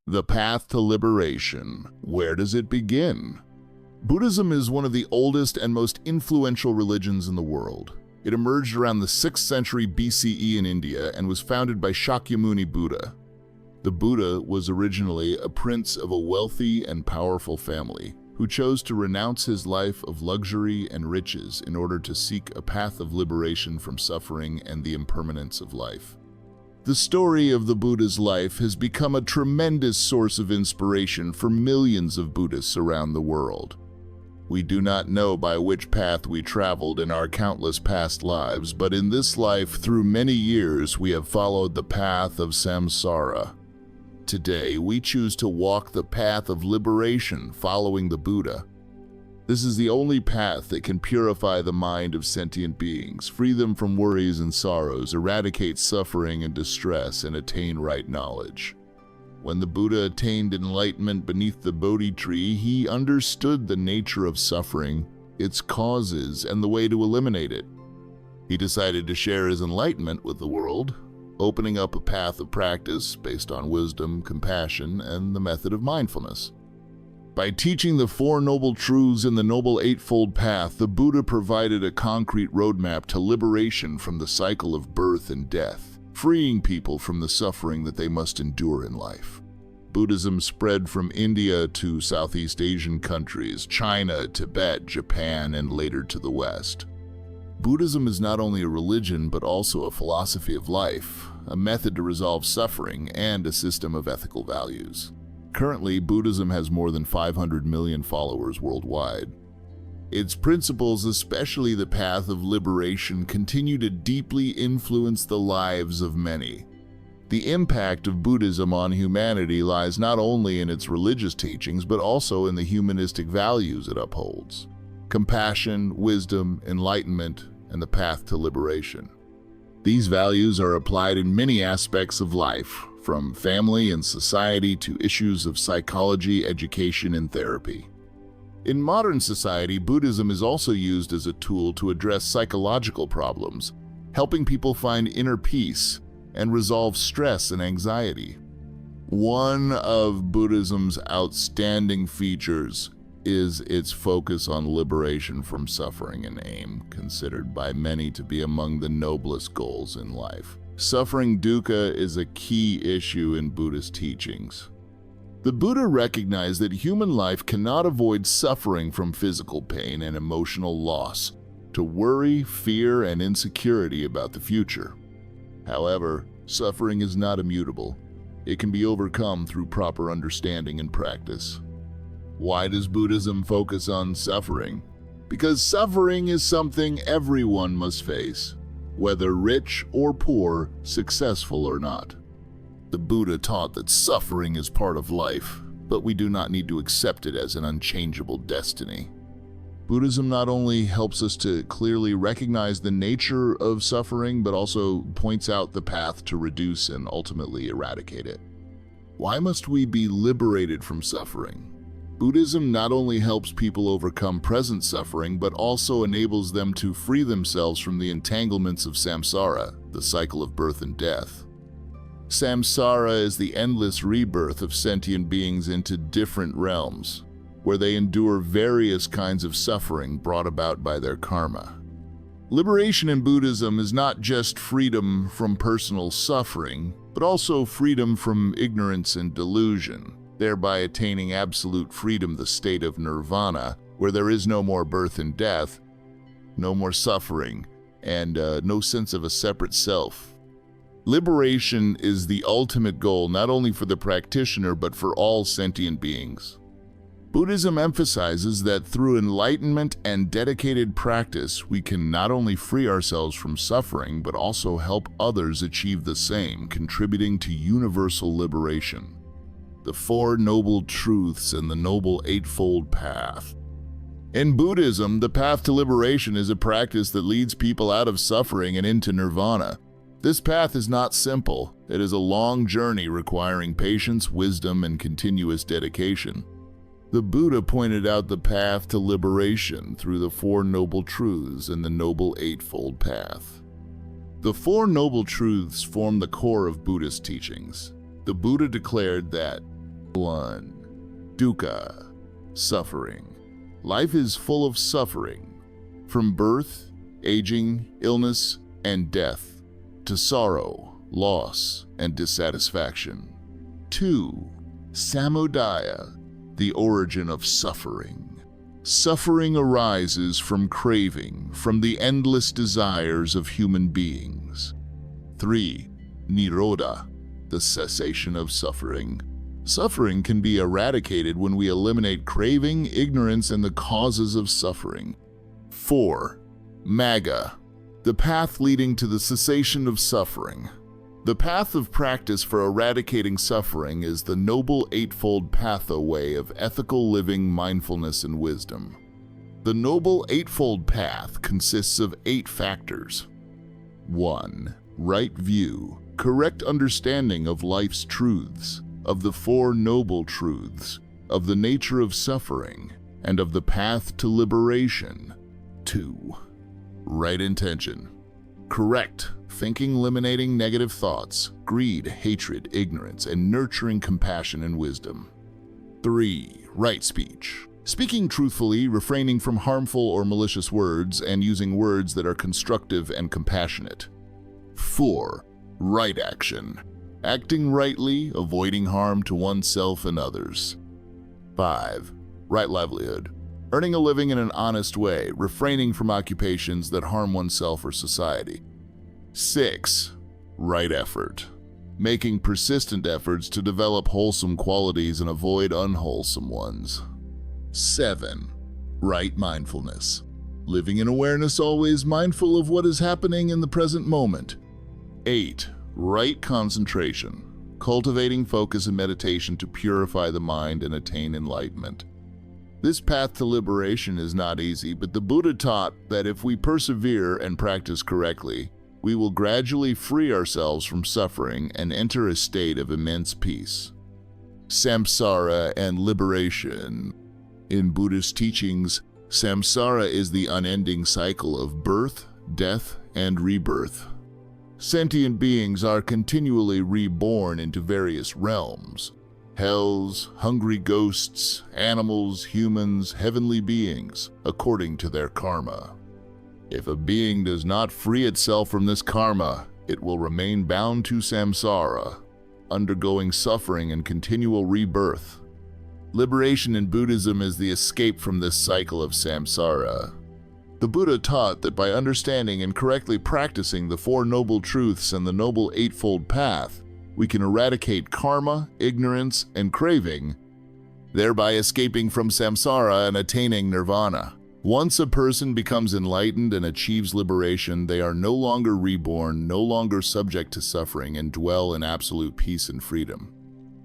The path to liberation. Where does it begin? Buddhism is one of the oldest and most influential religions in the world. It emerged around the 6th century BCE in India and was founded by Shakyamuni Buddha. The Buddha was originally a prince of a wealthy and powerful family who chose to renounce his life of luxury and riches in order to seek a path of liberation from suffering and the impermanence of life. The story of the Buddha's life has become a tremendous source of inspiration for millions of Buddhists around the world. We do not know by which path we traveled in our countless past lives, but in this life, through many years, we have followed the path of Samsara. Today, we choose to walk the path of liberation following the Buddha. This is the only path that can purify the mind of sentient beings, free them from worries and sorrows, eradicate suffering and distress, and attain right knowledge. When the Buddha attained enlightenment beneath the Bodhi tree, he understood the nature of suffering, its causes, and the way to eliminate it. He decided to share his enlightenment with the world, opening up a path of practice based on wisdom, compassion, and the method of mindfulness. By teaching the Four Noble Truths in the Noble Eightfold Path, the Buddha provided a concrete roadmap to liberation from the cycle of birth and death, freeing people from the suffering that they must endure in life. Buddhism spread from India to Southeast Asian countries, China, Tibet, Japan, and later to the West. Buddhism is not only a religion but also a philosophy of life, a method to resolve suffering, and a system of ethical values. Currently, Buddhism has more than 500 million followers worldwide. Its principles, especially the path of liberation, continue to deeply influence the lives of many. The impact of Buddhism on humanity lies not only in its religious teachings but also in the humanistic values it upholds: compassion, wisdom, enlightenment, and the path to liberation. These values are applied in many aspects of life, from family and society to issues of psychology, education, and therapy. In modern society, Buddhism is also used as a tool to address psychological problems, helping people find inner peace and resolve stress and anxiety. One of Buddhism's outstanding features is its focus on liberation from suffering, an aim considered by many to be among the noblest goals in life. Suffering dukkha is a key issue in Buddhist teachings. The Buddha recognized that human life cannot avoid suffering, from physical pain and emotional loss to worry, fear, and insecurity about the future. However, suffering is not immutable. It can be overcome through proper understanding and practice. Why does Buddhism focus on suffering? Because suffering is something everyone must face, whether rich or poor, successful or not. The Buddha taught that suffering is part of life, but we do not need to accept it as an unchangeable destiny. Buddhism not only helps us to clearly recognize the nature of suffering, but also points out the path to reduce and ultimately eradicate it. Why must we be liberated from suffering? Buddhism not only helps people overcome present suffering, but also enables them to free themselves from the entanglements of samsara, the cycle of birth and death. Samsara is the endless rebirth of sentient beings into different realms, where they endure various kinds of suffering brought about by their karma. Liberation in Buddhism is not just freedom from personal suffering, but also freedom from ignorance and delusion, thereby attaining absolute freedom, the state of Nirvana, where there is no more birth and death, no more suffering, and no sense of a separate self. Liberation is the ultimate goal not only for the practitioner but for all sentient beings. Buddhism emphasizes that through enlightenment and dedicated practice, we can not only free ourselves from suffering but also help others achieve the same, contributing to universal liberation. The Four Noble Truths and the Noble Eightfold Path. In Buddhism, the path to liberation is a practice that leads people out of suffering and into nirvana. This path is not simple. It is a long journey requiring patience, wisdom, and continuous dedication. The Buddha pointed out the path to liberation through the Four Noble Truths and the Noble Eightfold Path. The Four Noble Truths form the core of Buddhist teachings. The Buddha declared that 1. Dukkha, suffering. Life is full of suffering, from birth, aging, illness, and death, to sorrow, loss, and dissatisfaction. 2. Samudaya, the origin of suffering. Suffering arises from craving, from the endless desires of human beings. 3. Nirodha, the cessation of suffering. Suffering can be eradicated when we eliminate craving, ignorance, and the causes of suffering. 4. Magga, the path leading to the cessation of suffering. The path of practice for eradicating suffering is the Noble Eightfold Pathway of ethical living, mindfulness, and wisdom. The Noble Eightfold Path consists of 8 factors. 1. Right view, correct understanding of life's truths, of the 4 noble truths, of the nature of suffering, and of the path to liberation. 2. Right intention, correct thinking, eliminating negative thoughts, greed, hatred, ignorance, and nurturing compassion and wisdom. 3. Right speech, speaking truthfully, refraining from harmful or malicious words, and using words that are constructive and compassionate. 4. Right action, acting rightly, avoiding harm to oneself and others. 5. Right livelihood, earning a living in an honest way, refraining from occupations that harm oneself or society. 6. Right effort, making persistent efforts to develop wholesome qualities and avoid unwholesome ones. 7. Right mindfulness, living in awareness, always mindful of what is happening in the present moment. 8. Right concentration, cultivating focus and meditation to purify the mind and attain enlightenment. This path to liberation is not easy, but the Buddha taught that if we persevere and practice correctly, we will gradually free ourselves from suffering and enter a state of immense peace. Samsara and liberation. In Buddhist teachings, samsara is the unending cycle of birth, death, and rebirth. Sentient beings are continually reborn into various realms: hells, hungry ghosts, animals, humans, heavenly beings, according to their karma. If a being does not free itself from this karma, it will remain bound to samsara, undergoing suffering and continual rebirth. Liberation in Buddhism is the escape from this cycle of samsara. The Buddha taught that by understanding and correctly practicing the 4 noble truths and the Noble Eightfold Path, we can eradicate karma, ignorance, and craving, thereby escaping from samsara and attaining nirvana. Once a person becomes enlightened and achieves liberation, they are no longer reborn, no longer subject to suffering, and dwell in absolute peace and freedom.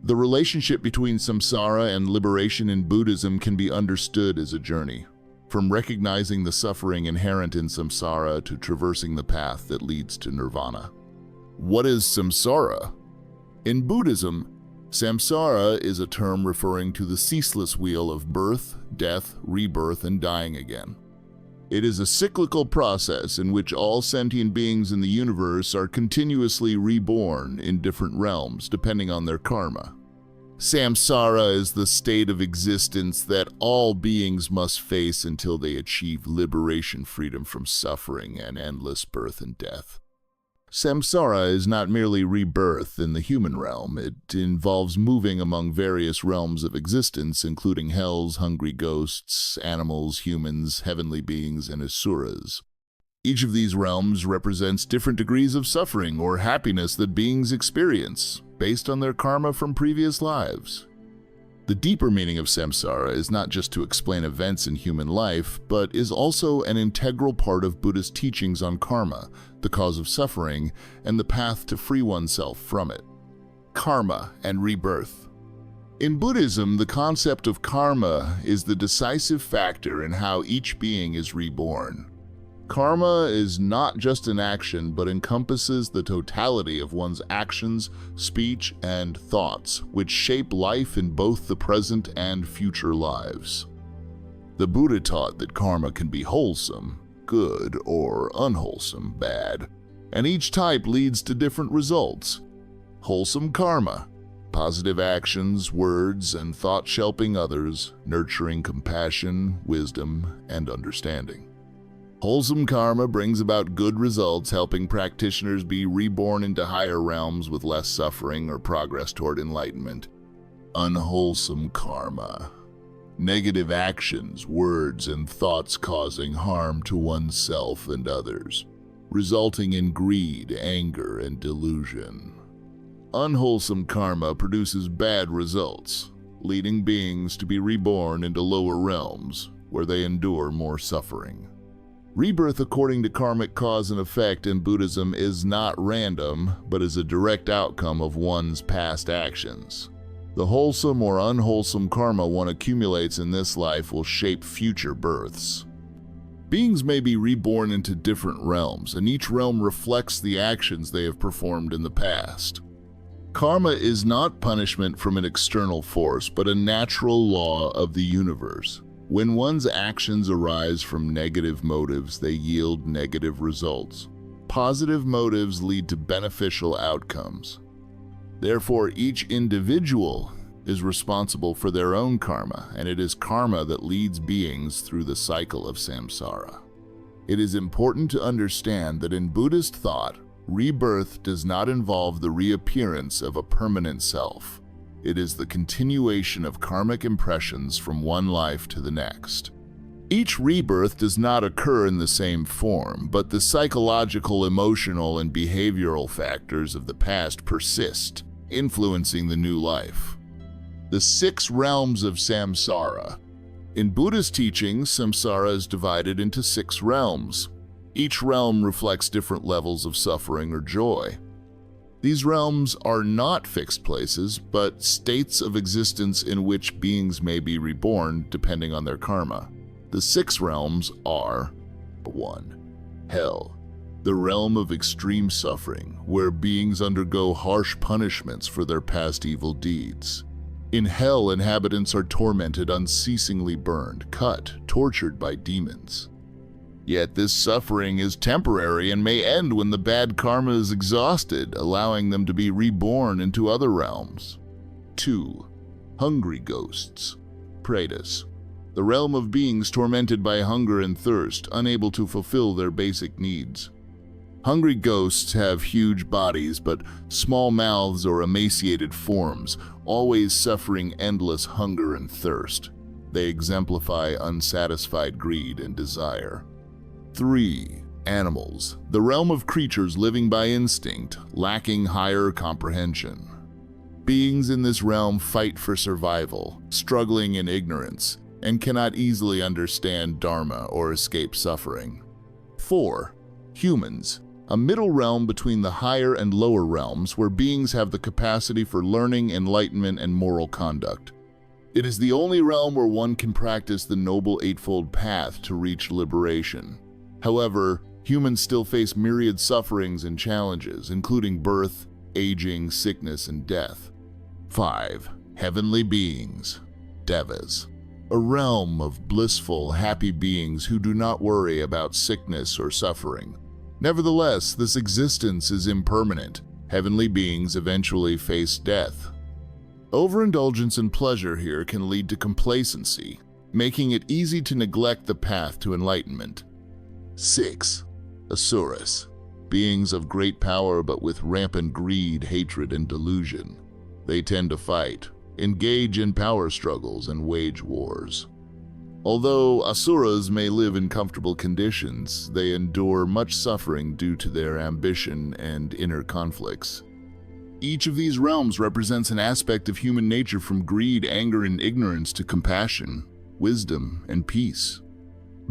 The relationship between samsara and liberation in Buddhism can be understood as a journey, from recognizing the suffering inherent in samsara to traversing the path that leads to nirvana. What is samsara? In Buddhism, samsara is a term referring to the ceaseless wheel of birth, death, rebirth, and dying again. It is a cyclical process in which all sentient beings in the universe are continuously reborn in different realms depending on their karma. Samsara is the state of existence that all beings must face until they achieve liberation, freedom from suffering, and endless birth and death. Samsara is not merely rebirth in the human realm. It involves moving among various realms of existence, including hells, hungry ghosts, animals, humans, heavenly beings, and asuras. Each of these realms represents different degrees of suffering or happiness that beings experience, based on their karma from previous lives. The deeper meaning of samsara is not just to explain events in human life, but is also an integral part of Buddhist teachings on karma, the cause of suffering, and the path to free oneself from it. Karma and rebirth. In Buddhism, the concept of karma is the decisive factor in how each being is reborn. Karma is not just an action, but encompasses the totality of one's actions, speech, and thoughts, which shape life in both the present and future lives. The Buddha taught that karma can be wholesome, good, or unwholesome, bad, and each type leads to different results. Wholesome karma, positive actions, words, and thoughts helping others, nurturing compassion, wisdom, and understanding. Wholesome karma brings about good results, helping practitioners be reborn into higher realms with less suffering or progress toward enlightenment. Unwholesome karma. Negative actions, words, and thoughts causing harm to oneself and others, resulting in greed, anger, and delusion. Unwholesome karma produces bad results, leading beings to be reborn into lower realms, where they endure more suffering. Rebirth according to karmic cause and effect in Buddhism is not random, but is a direct outcome of one's past actions. The wholesome or unwholesome karma one accumulates in this life will shape future births. Beings may be reborn into different realms, and each realm reflects the actions they have performed in the past. Karma is not punishment from an external force, but a natural law of the universe. When one's actions arise from negative motives, they yield negative results. Positive motives lead to beneficial outcomes. Therefore, each individual is responsible for their own karma, and it is karma that leads beings through the cycle of samsara. It is important to understand that in Buddhist thought, rebirth does not involve the reappearance of a permanent self. It is the continuation of karmic impressions from one life to the next. Each rebirth does not occur in the same form, but the psychological, emotional, and behavioral factors of the past persist, influencing the new life. The 6 realms of samsara. In Buddhist teachings, samsara is divided into 6 realms. Each realm reflects different levels of suffering or joy. These realms are not fixed places, but states of existence in which beings may be reborn depending on their karma. The 6 realms are 1. Hell, the realm of extreme suffering, where beings undergo harsh punishments for their past evil deeds. In hell, inhabitants are tormented, unceasingly burned, cut, tortured by demons. Yet this suffering is temporary and may end when the bad karma is exhausted, allowing them to be reborn into other realms. 2. Hungry ghosts, pretas, the realm of beings tormented by hunger and thirst, unable to fulfill their basic needs. Hungry ghosts have huge bodies but small mouths or emaciated forms, always suffering endless hunger and thirst. They exemplify unsatisfied greed and desire. 3. Animals, the realm of creatures living by instinct, lacking higher comprehension. Beings in this realm fight for survival, struggling in ignorance, and cannot easily understand dharma or escape suffering. 4. Humans, a middle realm between the higher and lower realms where beings have the capacity for learning, enlightenment, and moral conduct. It is the only realm where one can practice the Noble Eightfold Path to reach liberation. However, humans still face myriad sufferings and challenges, including birth, aging, sickness, and death. 5. Heavenly beings, devas, a realm of blissful, happy beings who do not worry about sickness or suffering. Nevertheless, this existence is impermanent. Heavenly beings eventually face death. Overindulgence in pleasure here can lead to complacency, making it easy to neglect the path to enlightenment. 6. Asuras, beings of great power but with rampant greed, hatred, and delusion. They tend to fight, engage in power struggles, and wage wars. Although asuras may live in comfortable conditions, they endure much suffering due to their ambition and inner conflicts. Each of these realms represents an aspect of human nature, from greed, anger, and ignorance to compassion, wisdom, and peace.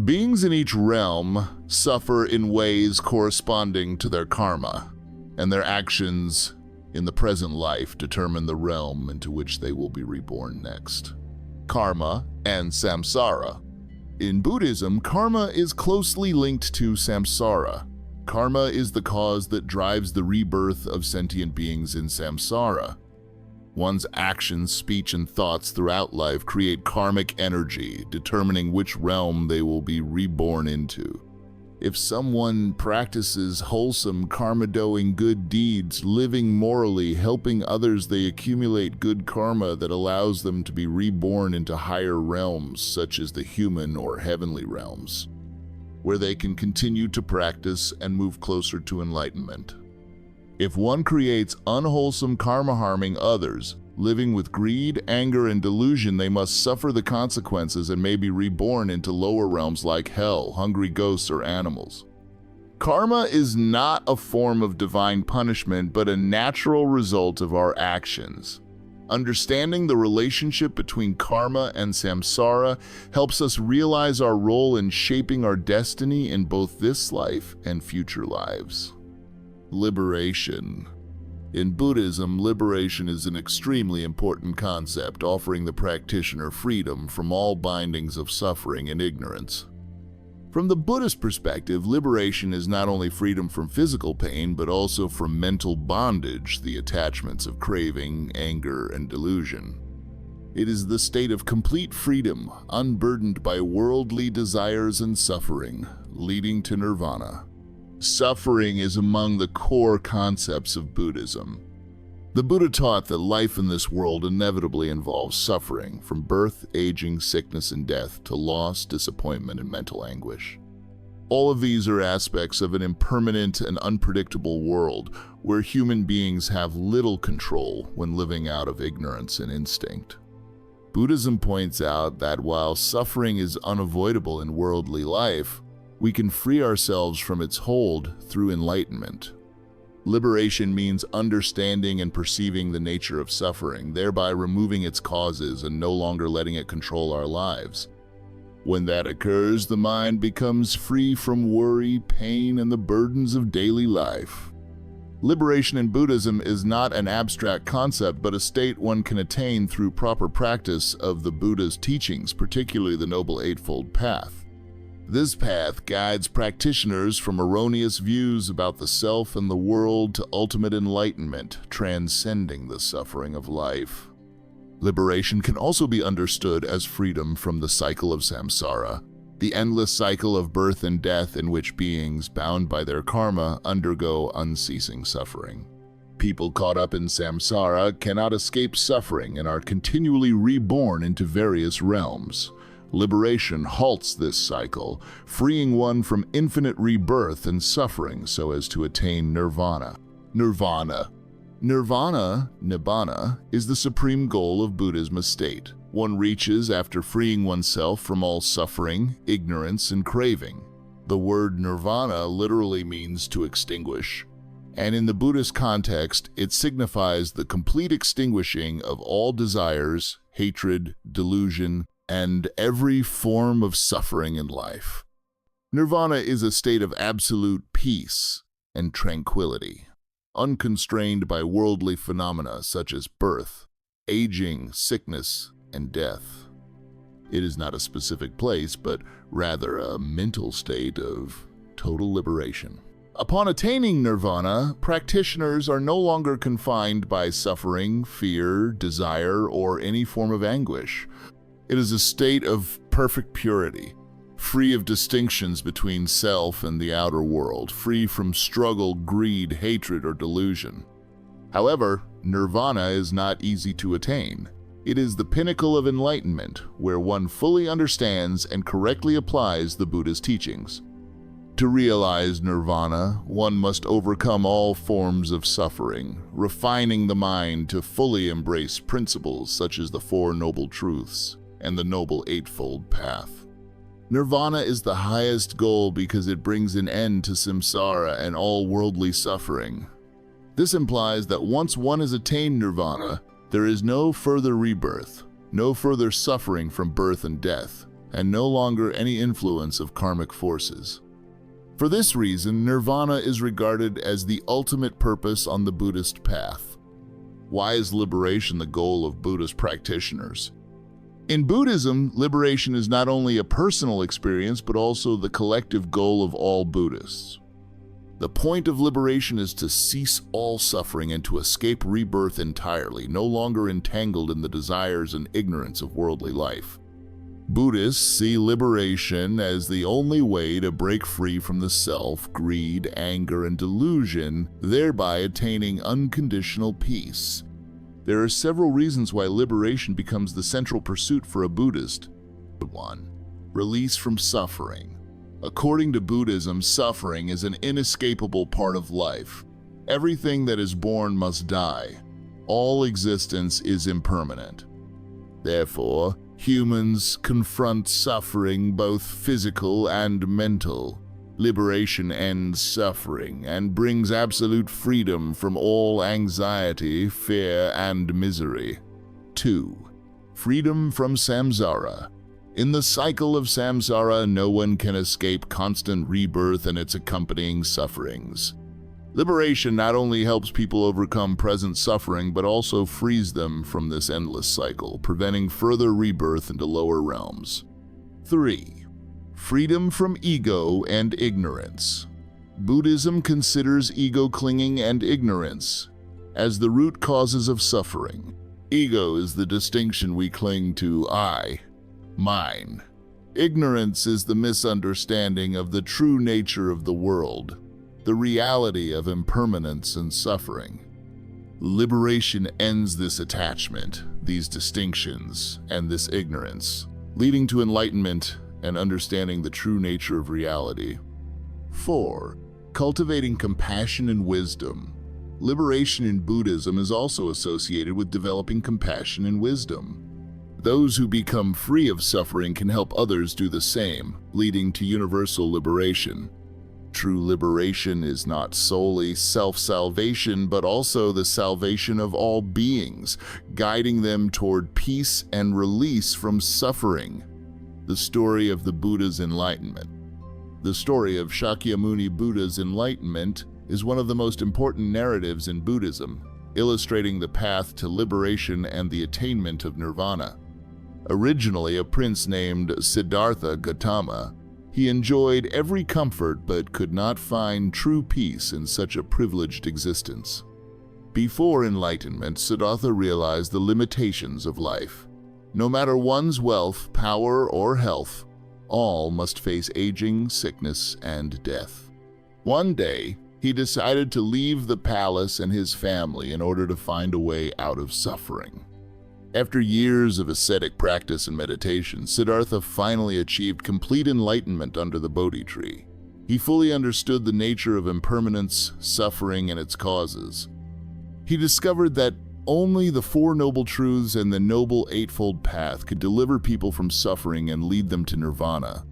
Beings in each realm suffer in ways corresponding to their karma, and their actions in the present life determine the realm into which they will be reborn next. Karma and samsara. In Buddhism, karma is closely linked to samsara. Karma is the cause that drives the rebirth of sentient beings in samsara. One's actions, speech, and thoughts throughout life create karmic energy, determining which realm they will be reborn into. If someone practices wholesome karma, doing good deeds, living morally, helping others, they accumulate good karma that allows them to be reborn into higher realms, such as the human or heavenly realms, where they can continue to practice and move closer to enlightenment. If one creates unwholesome karma harming others, living with greed, anger, and delusion, they must suffer the consequences and may be reborn into lower realms like hell, hungry ghosts, or animals. Karma is not a form of divine punishment, but a natural result of our actions. Understanding the relationship between karma and samsara helps us realize our role in shaping our destiny in both this life and future lives. Liberation. In Buddhism, liberation is an extremely important concept, offering the practitioner freedom from all bindings of suffering and ignorance. From the Buddhist perspective, liberation is not only freedom from physical pain, but also from mental bondage, the attachments of craving, anger, and delusion. It is the state of complete freedom, unburdened by worldly desires and suffering, leading to nirvana. Suffering is among the core concepts of Buddhism. The Buddha taught that life in this world inevitably involves suffering, from birth, aging, sickness, and death to loss, disappointment, and mental anguish. All of these are aspects of an impermanent and unpredictable world where human beings have little control when living out of ignorance and instinct. Buddhism points out that while suffering is unavoidable in worldly life, we can free ourselves from its hold through enlightenment. Liberation means understanding and perceiving the nature of suffering, thereby removing its causes and no longer letting it control our lives. When that occurs, the mind becomes free from worry, pain, and the burdens of daily life. Liberation in Buddhism is not an abstract concept, but a state one can attain through proper practice of the Buddha's teachings, particularly the Noble Eightfold Path. This path guides practitioners from erroneous views about the self and the world to ultimate enlightenment, transcending the suffering of life. Liberation can also be understood as freedom from the cycle of samsara, the endless cycle of birth and death in which beings, bound by their karma, undergo unceasing suffering. People caught up in samsara cannot escape suffering and are continually reborn into various realms. Liberation halts this cycle, freeing one from infinite rebirth and suffering so as to attain nirvana. Nibbana, is the supreme goal of Buddhism estate. One reaches after freeing oneself from all suffering, ignorance, and craving. The word nirvana literally means to extinguish, and in the Buddhist context, it signifies the complete extinguishing of all desires, hatred, delusion, and every form of suffering in life. Nirvana is a state of absolute peace and tranquility, unconstrained by worldly phenomena such as birth, aging, sickness, and death. It is not a specific place, but rather a mental state of total liberation. Upon attaining nirvana, practitioners are no longer confined by suffering, fear, desire, or any form of anguish. It is a state of perfect purity, free of distinctions between self and the outer world, free from struggle, greed, hatred, or delusion. However, nirvana is not easy to attain. It is the pinnacle of enlightenment, where one fully understands and correctly applies the Buddha's teachings. To realize nirvana, one must overcome all forms of suffering, refining the mind to fully embrace principles such as the Four Noble Truths and the Noble Eightfold Path. Nirvana is the highest goal because it brings an end to samsara and all worldly suffering. This implies that once one has attained nirvana, there is no further rebirth, no further suffering from birth and death, and no longer any influence of karmic forces. For this reason, nirvana is regarded as the ultimate purpose on the Buddhist path. Why is liberation the goal of Buddhist practitioners? In Buddhism, liberation is not only a personal experience, but also the collective goal of all Buddhists. The point of liberation is to cease all suffering and to escape rebirth entirely, no longer entangled in the desires and ignorance of worldly life. Buddhists see liberation as the only way to break free from the self, greed, anger, and delusion, thereby attaining unconditional peace. There are several reasons why liberation becomes the central pursuit for a Buddhist. 1. Release from suffering. According to Buddhism, suffering is an inescapable part of life. Everything that is born must die. All existence is impermanent. Therefore, humans confront suffering, both physical and mental. Liberation ends suffering and brings absolute freedom from all anxiety, fear, and misery. 2. Freedom from Samsara. In the cycle of Samsara, no one can escape constant rebirth and its accompanying sufferings. Liberation not only helps people overcome present suffering, but also frees them from this endless cycle, preventing further rebirth into lower realms. 3. Freedom from ego and ignorance. Buddhism considers ego clinging and ignorance as the root causes of suffering. Ego is the distinction we cling to: I, mine. Ignorance is the misunderstanding of the true nature of the world, the reality of impermanence and suffering. Liberation ends this attachment, these distinctions, and this ignorance, leading to enlightenment and understanding the true nature of reality. 4. Cultivating compassion and wisdom. Liberation in Buddhism is also associated with developing compassion and wisdom. Those who become free of suffering can help others do the same, leading to universal liberation. True liberation is not solely self-salvation, but also the salvation of all beings, guiding them toward peace and release from suffering. The story of the Buddha's enlightenment. The story of Shakyamuni Buddha's enlightenment is one of the most important narratives in Buddhism, illustrating the path to liberation and the attainment of Nirvana. Originally a prince named Siddhartha Gautama, he enjoyed every comfort but could not find true peace in such a privileged existence. Before enlightenment, Siddhartha realized the limitations of life. No matter one's wealth, power, or health, all must face aging, sickness, and death. One day, he decided to leave the palace and his family in order to find a way out of suffering. After years of ascetic practice and meditation, Siddhartha finally achieved complete enlightenment under the Bodhi tree. He fully understood the nature of impermanence, suffering, and its causes. He discovered that only the Four Noble Truths and the Noble Eightfold Path could deliver people from suffering and lead them to Nirvana.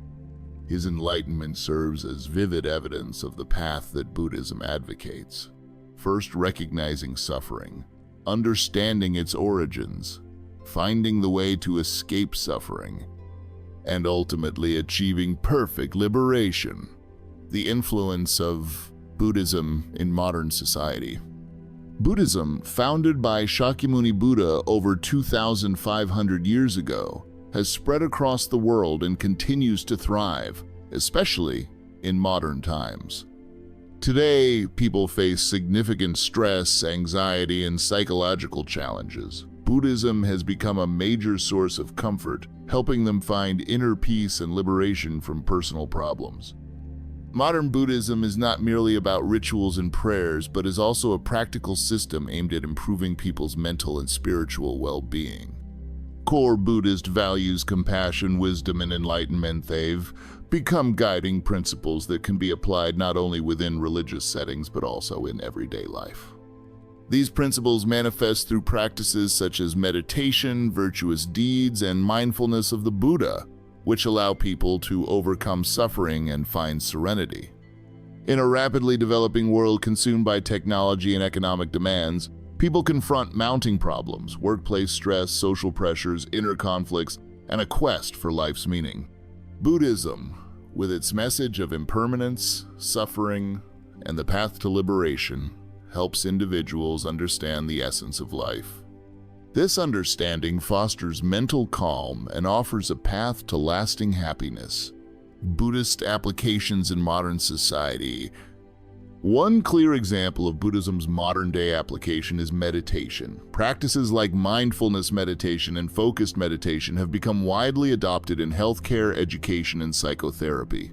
His enlightenment serves as vivid evidence of the path that Buddhism advocates. First, recognizing suffering, understanding its origins, finding the way to escape suffering, and ultimately achieving perfect liberation. The influence of Buddhism in modern society. Buddhism, founded by Shakyamuni Buddha over 2,500 years ago, has spread across the world and continues to thrive, especially in modern times. Today, people face significant stress, anxiety, and psychological challenges. Buddhism has become a major source of comfort, helping them find inner peace and liberation from personal problems. Modern Buddhism is not merely about rituals and prayers, but is also a practical system aimed at improving people's mental and spiritual well-being. Core Buddhist values compassion, wisdom, and enlightenment. They've become guiding principles that can be applied not only within religious settings, but also in everyday life. These principles manifest through practices such as meditation, virtuous deeds, and mindfulness of the Buddha, which allow people to overcome suffering and find serenity. In a rapidly developing world consumed by technology and economic demands, people confront mounting problems, workplace stress, social pressures, inner conflicts, and a quest for life's meaning. Buddhism, with its message of impermanence, suffering, and the path to liberation, helps individuals understand the essence of life. This understanding fosters mental calm and offers a path to lasting happiness. Buddhist applications in modern society. One clear example of Buddhism's modern-day application is meditation. Practices like mindfulness meditation and focused meditation have become widely adopted in healthcare, education, and psychotherapy.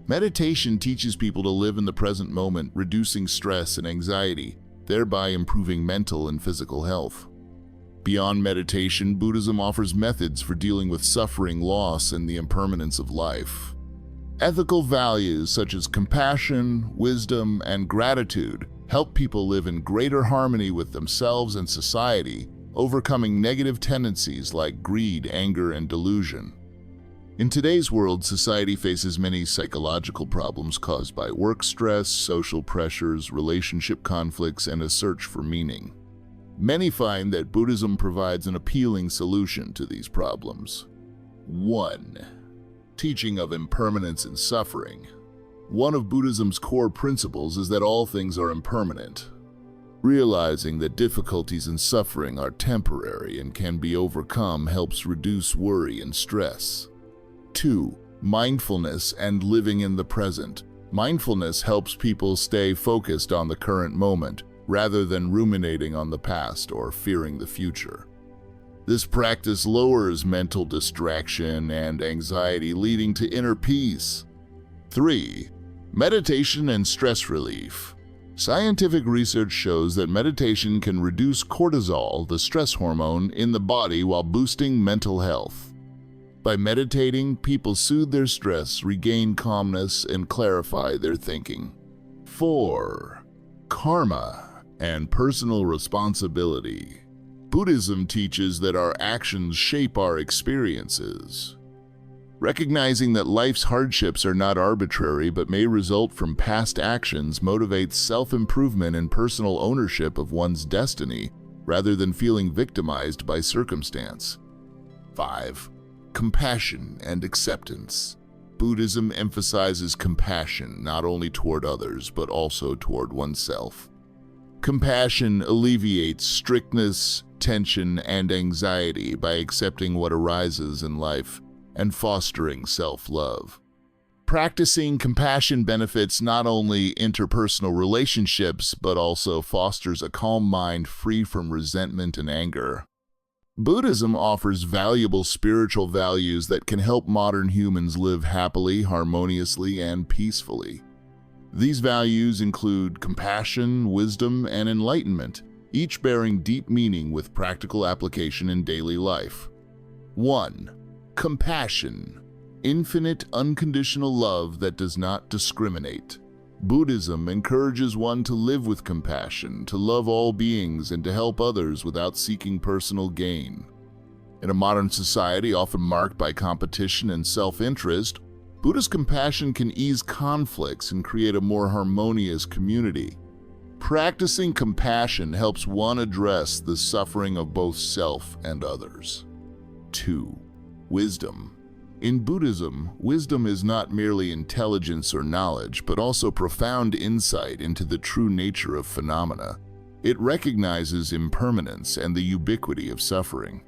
Meditation teaches people to live in the present moment, reducing stress and anxiety, thereby improving mental and physical health. Beyond meditation, Buddhism offers methods for dealing with suffering, loss, and the impermanence of life. Ethical values such as compassion, wisdom, and gratitude help people live in greater harmony with themselves and society, overcoming negative tendencies like greed, anger, and delusion. In today's world, society faces many psychological problems caused by work stress, social pressures, relationship conflicts, and a search for meaning. Many find that Buddhism provides an appealing solution to these problems. 1. Teaching of impermanence and suffering. One of Buddhism's core principles is that all things are impermanent. Realizing that difficulties and suffering are temporary and can be overcome helps reduce worry and stress. 2. Mindfulness and living in the present. Mindfulness helps people stay focused on the current moment, rather than ruminating on the past or fearing the future. This practice lowers mental distraction and anxiety, leading to inner peace. 3. Meditation and stress relief. Scientific research shows that meditation can reduce cortisol, the stress hormone, in the body while boosting mental health. By meditating, people soothe their stress, regain calmness, and clarify their thinking. 4. Karma and personal responsibility. Buddhism teaches that our actions shape our experiences. Recognizing that life's hardships are not arbitrary but may result from past actions motivates self-improvement and personal ownership of one's destiny, rather than feeling victimized by circumstance. 5. Compassion and acceptance. Buddhism emphasizes compassion not only toward others but also toward oneself. Compassion alleviates strictness, tension, and anxiety by accepting what arises in life and fostering self-love. Practicing compassion benefits not only interpersonal relationships but also fosters a calm mind free from resentment and anger. Buddhism offers valuable spiritual values that can help modern humans live happily, harmoniously, and peacefully. These values include compassion, wisdom, and enlightenment, each bearing deep meaning with practical application in daily life. 1. Compassion. Infinite, unconditional love that does not discriminate. Buddhism encourages one to live with compassion, to love all beings, and to help others without seeking personal gain. In a modern society often marked by competition and self-interest, Buddhist compassion can ease conflicts and create a more harmonious community. Practicing compassion helps one address the suffering of both self and others. 2. Wisdom. In Buddhism, wisdom is not merely intelligence or knowledge, but also profound insight into the true nature of phenomena. It recognizes impermanence and the ubiquity of suffering.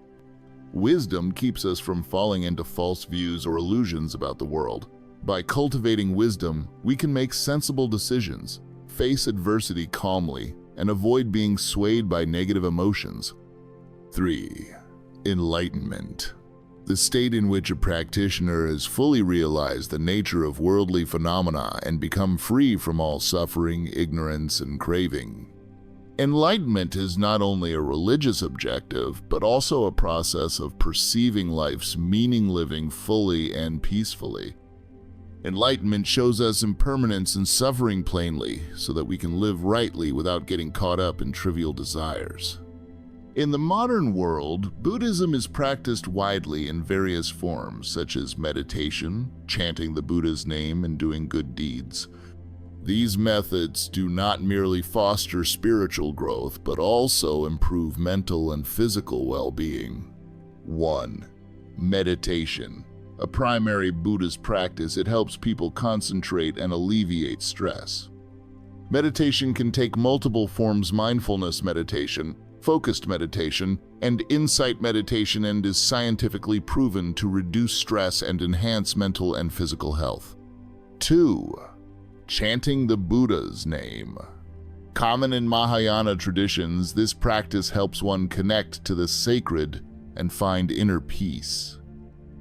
Wisdom keeps us from falling into false views or illusions about the world. By cultivating wisdom, we can make sensible decisions, face adversity calmly, and avoid being swayed by negative emotions. 3. Enlightenment. The state in which a practitioner has fully realized the nature of worldly phenomena and become free from all suffering, ignorance, and craving. Enlightenment is not only a religious objective, but also a process of perceiving life's meaning, living fully and peacefully. Enlightenment shows us impermanence and suffering plainly, so that we can live rightly without getting caught up in trivial desires. In the modern world, Buddhism is practiced widely in various forms, such as meditation, chanting the Buddha's name, and doing good deeds. These methods do not merely foster spiritual growth, but also improve mental and physical well-being. 1. Meditation. A primary Buddhist practice, it helps people concentrate and alleviate stress. Meditation can take multiple forms: mindfulness meditation, focused meditation, and insight meditation, and is scientifically proven to reduce stress and enhance mental and physical health. 2. chanting the Buddha's name. Common in Mahayana traditions, this practice helps one connect to the sacred and find inner peace.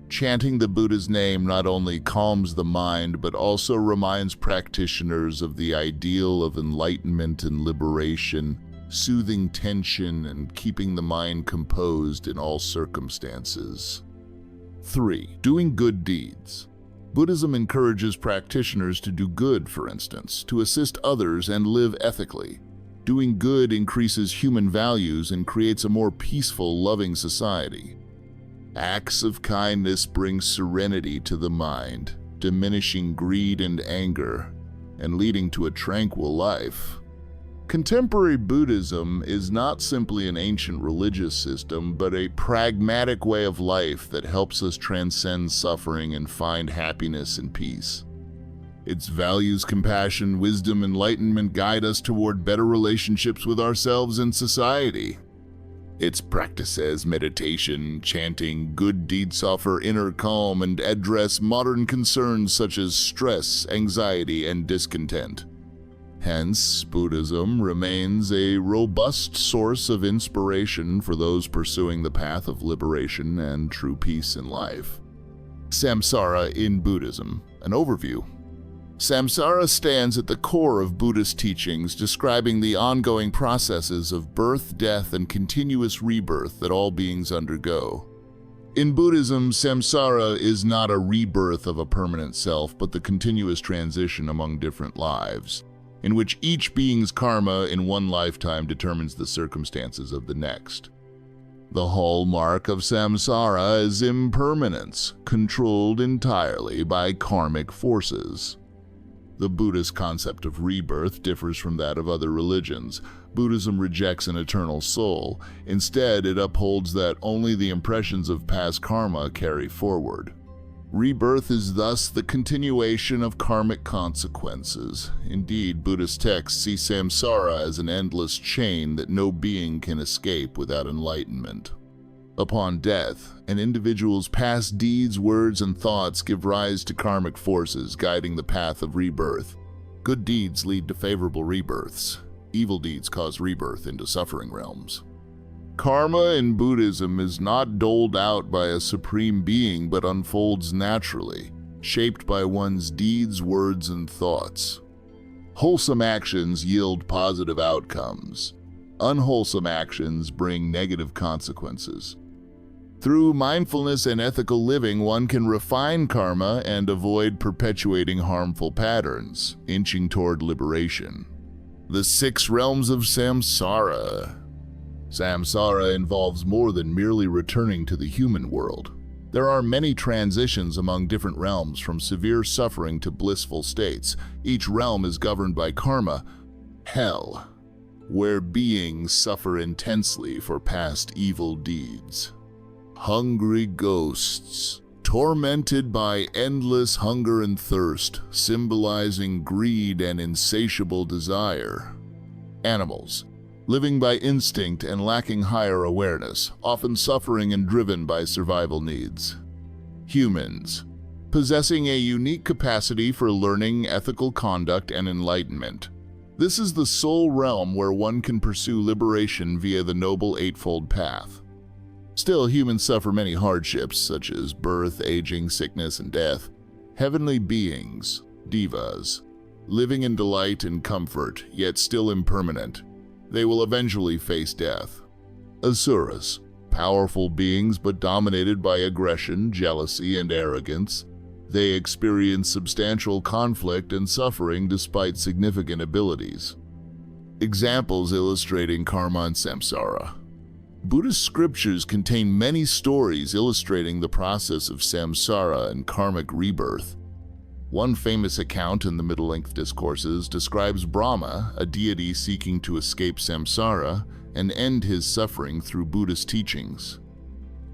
Chanting the Buddha's name not only calms the mind, but also reminds practitioners of the ideal of enlightenment and liberation, soothing tension and keeping the mind composed in all circumstances. 3. Doing good deeds. Buddhism encourages practitioners to do good, for instance, to assist others and live ethically. Doing good increases human values and creates a more peaceful, loving society. Acts of kindness bring serenity to the mind, diminishing greed and anger, and leading to a tranquil life. Contemporary Buddhism is not simply an ancient religious system, but a pragmatic way of life that helps us transcend suffering and find happiness and peace. Its values, compassion, wisdom, and enlightenment guide us toward better relationships with ourselves and society. Its practices, meditation, chanting, good deeds offer inner calm and address modern concerns such as stress, anxiety, and discontent. Hence, Buddhism remains a robust source of inspiration for those pursuing the path of liberation and true peace in life. Samsara in Buddhism, an overview. Samsara stands at the core of Buddhist teachings, describing the ongoing processes of birth, death, and continuous rebirth that all beings undergo. In Buddhism, samsara is not a rebirth of a permanent self, but the continuous transition among different lives, in which each being's karma in one lifetime determines the circumstances of the next. The hallmark of samsara is impermanence, controlled entirely by karmic forces. The Buddhist concept of rebirth differs from that of other religions. Buddhism rejects an eternal soul. Instead, it upholds that only the impressions of past karma carry forward. Rebirth is thus the continuation of karmic consequences. Indeed, Buddhist texts see samsara as an endless chain that no being can escape without enlightenment. Upon death, an individual's past deeds, words, and thoughts give rise to karmic forces guiding the path of rebirth. Good deeds lead to favorable rebirths. Evil deeds cause rebirth into suffering realms. Karma in Buddhism is not doled out by a supreme being, but unfolds naturally, shaped by one's deeds, words, and thoughts. Wholesome actions yield positive outcomes. Unwholesome actions bring negative consequences. Through mindfulness and ethical living, one can refine karma and avoid perpetuating harmful patterns, inching toward liberation. The 6 realms of samsara. Samsara involves more than merely returning to the human world. There are many transitions among different realms, from severe suffering to blissful states. Each realm is governed by karma. Hell, where beings suffer intensely for past evil deeds. Hungry ghosts, tormented by endless hunger and thirst, symbolizing greed and insatiable desire. Animals, living by instinct and lacking higher awareness, often suffering and driven by survival needs. Humans, possessing a unique capacity for learning, ethical conduct, and enlightenment. This is the sole realm where one can pursue liberation via the Noble Eightfold Path. Still, humans suffer many hardships, such as birth, aging, sickness, and death. Heavenly beings, devas, living in delight and comfort, yet still impermanent. They will eventually face death. Asuras, powerful beings but dominated by aggression, jealousy, and arrogance. They experience substantial conflict and suffering despite significant abilities. Examples illustrating karma and samsara. Buddhist scriptures contain many stories illustrating the process of samsara and karmic rebirth. One famous account in the middle-length discourses describes Brahma, a deity seeking to escape samsara and end his suffering through Buddhist teachings.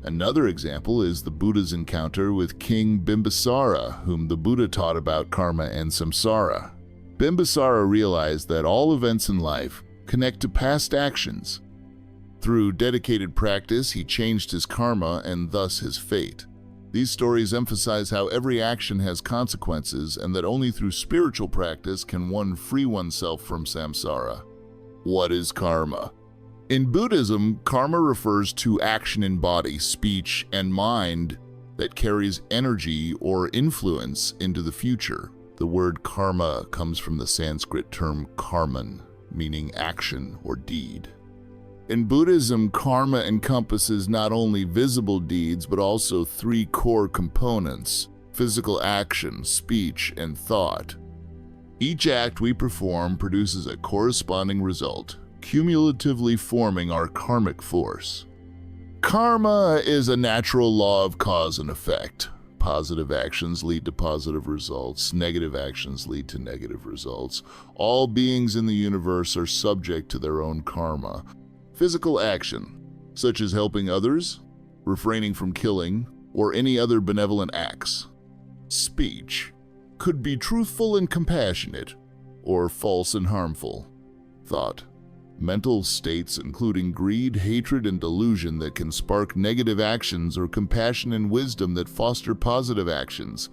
Another example is the Buddha's encounter with King Bimbisara, whom the Buddha taught about karma and samsara. Bimbisara realized that all events in life connect to past actions. Through dedicated practice, he changed his karma and thus his fate. These stories emphasize how every action has consequences and that only through spiritual practice can one free oneself from samsara. What is karma? In Buddhism, karma refers to action in body, speech, and mind that carries energy or influence into the future. The word karma comes from the Sanskrit term karman, meaning action or deed. In Buddhism, karma encompasses not only visible deeds, but also three core components: physical action, speech, and thought. Each act we perform produces a corresponding result, cumulatively forming our karmic force. Karma is a natural law of cause and effect. Positive actions lead to positive results. Negative actions lead to negative results. All beings in the universe are subject to their own karma. Physical action, such as helping others, refraining from killing, or any other benevolent acts. Speech could be truthful and compassionate, or false and harmful. Thought, mental states including greed, hatred, and delusion that can spark negative actions, or compassion and wisdom that foster positive actions.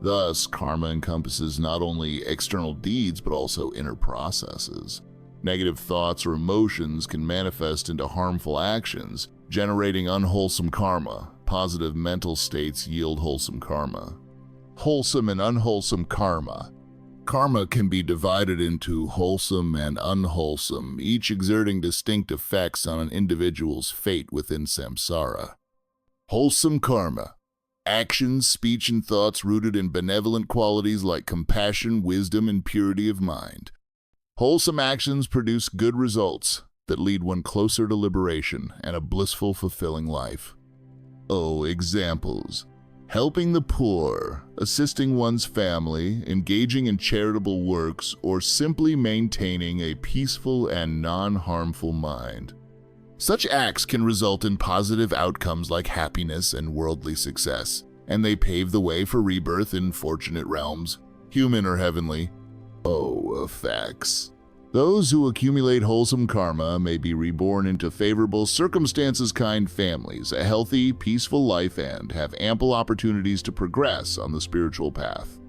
Thus, karma encompasses not only external deeds but also inner processes. Negative thoughts or emotions can manifest into harmful actions, generating unwholesome karma. Positive mental states yield wholesome karma. Wholesome and unwholesome karma. Karma can be divided into wholesome and unwholesome, each exerting distinct effects on an individual's fate within samsara. Wholesome karma. Actions, speech, and thoughts rooted in benevolent qualities like compassion, wisdom, and purity of mind. Wholesome actions produce good results that lead one closer to liberation and a blissful, fulfilling life. Oh, examples. Helping the poor, assisting one's family, engaging in charitable works, or simply maintaining a peaceful and non-harmful mind. Such acts can result in positive outcomes like happiness and worldly success, and they pave the way for rebirth in fortunate realms, human or heavenly. Oh, effects. Those who accumulate wholesome karma may be reborn into favorable circumstances, kind families, a healthy, peaceful life, and have ample opportunities to progress on the spiritual path.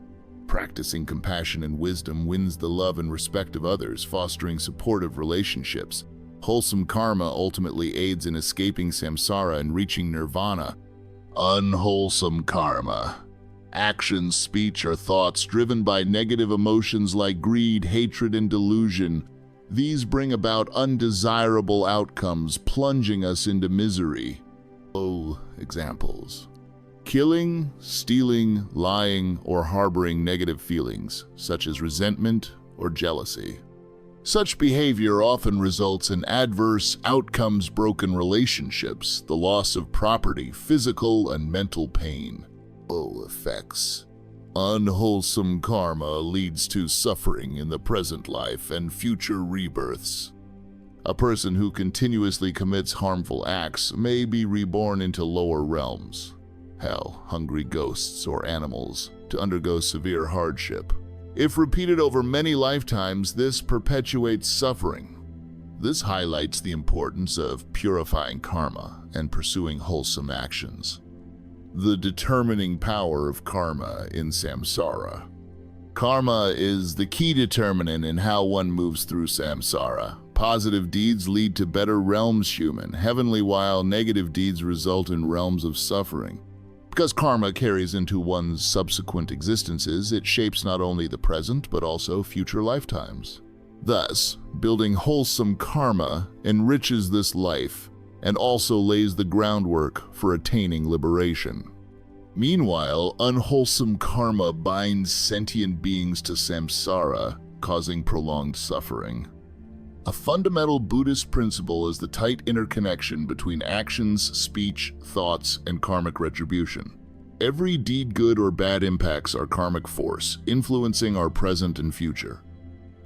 Practicing compassion and wisdom wins the love and respect of others, fostering supportive relationships. Wholesome karma ultimately aids in escaping samsara and reaching nirvana. Unwholesome karma. Actions, speech, or thoughts driven by negative emotions like greed, hatred, and delusion. These bring about undesirable outcomes, plunging us into misery. Oh, examples. Killing, stealing, lying, or harboring negative feelings, such as resentment or jealousy. Such behavior often results in adverse outcomes, broken relationships, the loss of property, physical and mental pain. Oh, effects. Unwholesome karma leads to suffering in the present life and future rebirths. A person who continuously commits harmful acts may be reborn into lower realms, hell, hungry ghosts, or animals, to undergo severe hardship. If repeated over many lifetimes, this perpetuates suffering. This highlights the importance of purifying karma and pursuing wholesome actions. The determining power of karma in samsara. Karma is the key determinant in how one moves through samsara. Positive deeds lead to better realms, human, heavenly, while negative deeds result in realms of suffering. Because karma carries into one's subsequent existences, it shapes not only the present but also future lifetimes. Thus, building wholesome karma enriches this life and also lays the groundwork for attaining liberation. Meanwhile, unwholesome karma binds sentient beings to samsara, causing prolonged suffering. A fundamental Buddhist principle is the tight interconnection between actions, speech, thoughts, and karmic retribution. Every deed, good or bad, impacts our karmic force, influencing our present and future.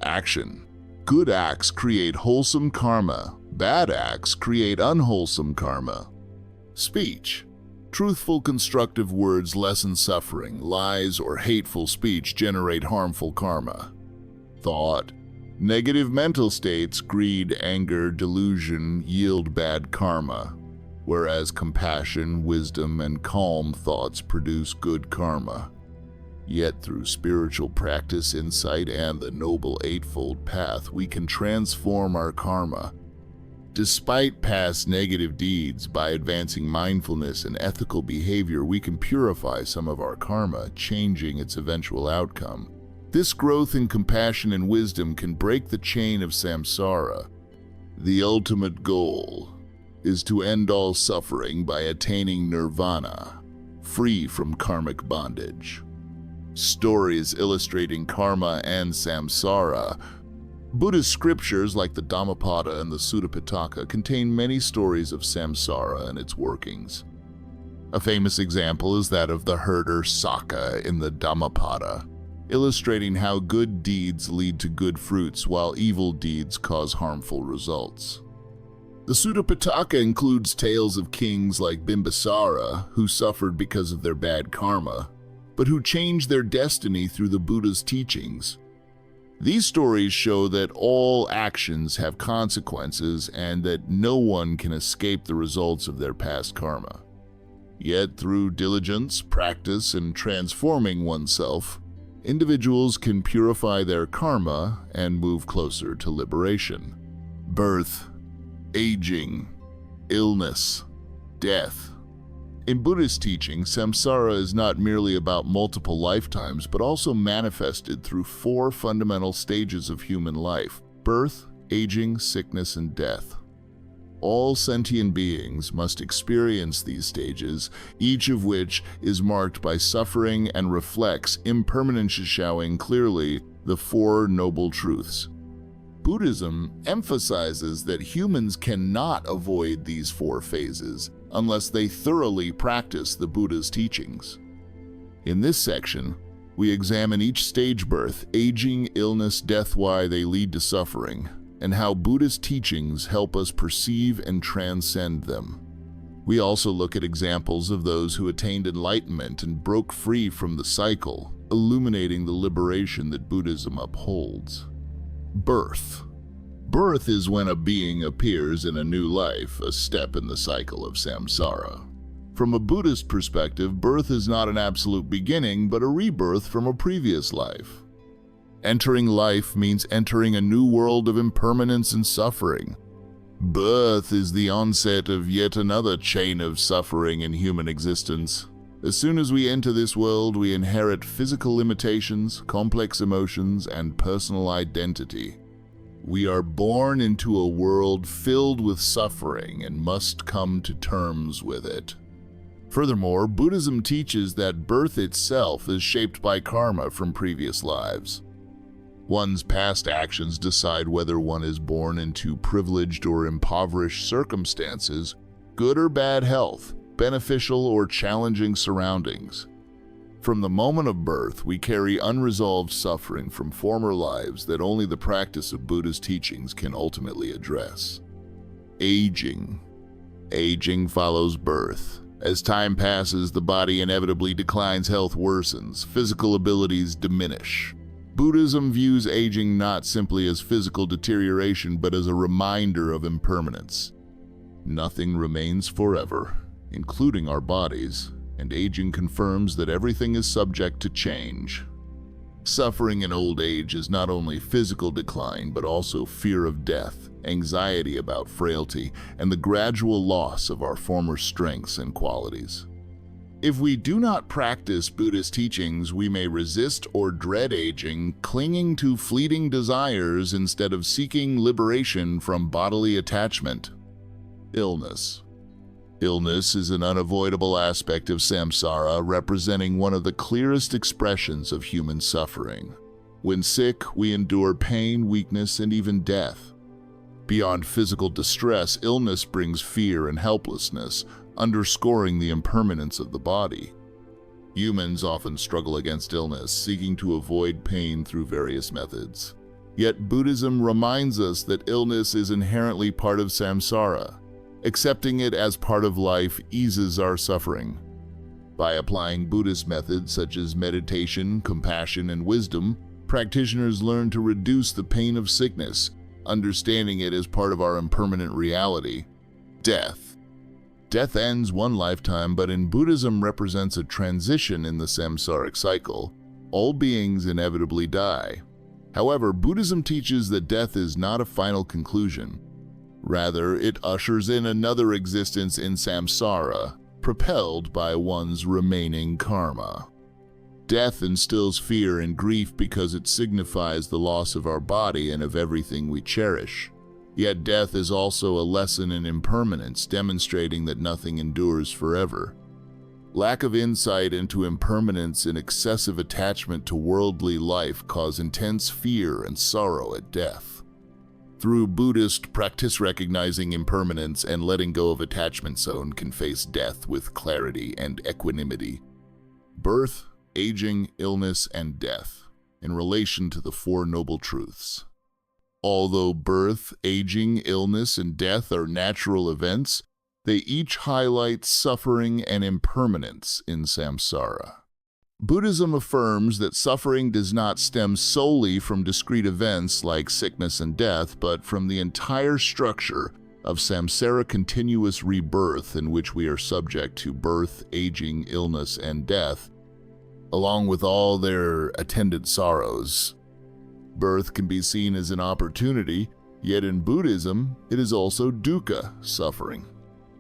Action. Good acts create wholesome karma. Bad acts create unwholesome karma. Speech. Truthful, constructive words lessen suffering. Lies or hateful speech generate harmful karma. Thought. Negative mental states, greed, anger, delusion, yield bad karma. whereas compassion, wisdom, and calm thoughts produce good karma. Yet through spiritual practice, insight, and the Noble Eightfold Path, we can transform our karma. Despite past negative deeds, by advancing mindfulness and ethical behavior, we can purify some of our karma, changing its eventual outcome. This growth in compassion and wisdom can break the chain of samsara. The ultimate goal is to end all suffering by attaining nirvana, free from karmic bondage. Stories illustrating karma and samsara. Buddhist scriptures like the Dhammapada and the Sutta Pitaka contain many stories of samsara and its workings. A famous example is that of the herder Saka in the Dhammapada, illustrating how good deeds lead to good fruits while evil deeds cause harmful results. The Sutta Pitaka includes tales of kings like Bimbisara, who suffered because of their bad karma, but who changed their destiny through the Buddha's teachings. These stories show that all actions have consequences and that no one can escape the results of their past karma. Yet through diligence, practice, and transforming oneself, individuals can purify their karma and move closer to liberation. Birth, aging, illness, death. In Buddhist teaching, samsara is not merely about multiple lifetimes, but also manifested through 4 fundamental stages of human life: birth, aging, sickness, and death. All sentient beings must experience these stages, each of which is marked by suffering and reflects impermanence, showing clearly the 4 noble truths. Buddhism emphasizes that humans cannot avoid these 4 phases unless they thoroughly practice the Buddha's teachings. In this section, we examine each stage: birth, aging, illness, death, why they lead to suffering, and how Buddhist teachings help us perceive and transcend them. We also look at examples of those who attained enlightenment and broke free from the cycle, illuminating the liberation that Buddhism upholds. Birth. Birth is when a being appears in a new life, a step in the cycle of samsara. From a Buddhist perspective, birth is not an absolute beginning, but a rebirth from a previous life. Entering life means entering a new world of impermanence and suffering. Birth is the onset of yet another chain of suffering in human existence. As soon as we enter this world, we inherit physical limitations, complex emotions, and personal identity. We are born into a world filled with suffering and must come to terms with it. Furthermore, Buddhism teaches that birth itself is shaped by karma from previous lives. One's past actions decide whether one is born into privileged or impoverished circumstances, good or bad health, beneficial or challenging surroundings. From the moment of birth, we carry unresolved suffering from former lives that only the practice of Buddha's teachings can ultimately address. Aging. Aging follows birth. As time passes, the body inevitably declines, health worsens, physical abilities diminish. Buddhism views aging not simply as physical deterioration, but as a reminder of impermanence. Nothing remains forever, including our bodies, and aging confirms that everything is subject to change. Suffering in old age is not only physical decline, but also fear of death, anxiety about frailty, and the gradual loss of our former strengths and qualities. If we do not practice Buddhist teachings, we may resist or dread aging, clinging to fleeting desires instead of seeking liberation from bodily attachment. Illness. Illness is an unavoidable aspect of samsara, representing one of the clearest expressions of human suffering. When sick, we endure pain, weakness, and even death. Beyond physical distress, illness brings fear and helplessness, underscoring the impermanence of the body. Humans often struggle against illness, seeking to avoid pain through various methods. Yet Buddhism reminds us that illness is inherently part of samsara. Accepting it as part of life eases our suffering. By applying Buddhist methods such as meditation, compassion, and wisdom, practitioners learn to reduce the pain of sickness, understanding it as part of our impermanent reality. Death. Death ends one lifetime, but in Buddhism represents a transition in the samsaric cycle. All beings inevitably die. However, Buddhism teaches that death is not a final conclusion. Rather, it ushers in another existence in samsara, propelled by one's remaining karma. Death instills fear and grief because it signifies the loss of our body and of everything we cherish. Yet death is also a lesson in impermanence, demonstrating that nothing endures forever. Lack of insight into impermanence and excessive attachment to worldly life cause intense fear and sorrow at death. Through Buddhist practice, recognizing impermanence and letting go of attachment zone can face death with clarity and equanimity. Birth, aging, illness, and death, in relation to the Four Noble Truths. Although birth, aging, illness, and death are natural events, they each highlight suffering and impermanence in samsara. Buddhism affirms that suffering does not stem solely from discrete events like sickness and death, but from the entire structure of samsara continuous rebirth in which we are subject to birth, aging, illness, and death, along with all their attendant sorrows. Birth can be seen as an opportunity, yet in Buddhism, it is also dukkha, suffering,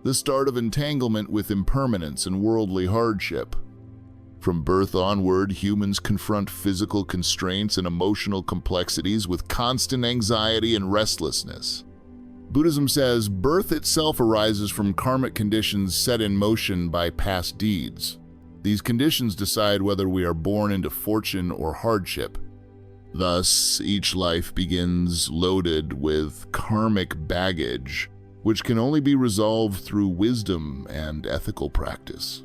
the start of entanglement with impermanence and worldly hardship. From birth onward, humans confront physical constraints and emotional complexities with constant anxiety and restlessness. Buddhism says birth itself arises from karmic conditions set in motion by past deeds. These conditions decide whether we are born into fortune or hardship. Thus, each life begins loaded with karmic baggage, which can only be resolved through wisdom and ethical practice.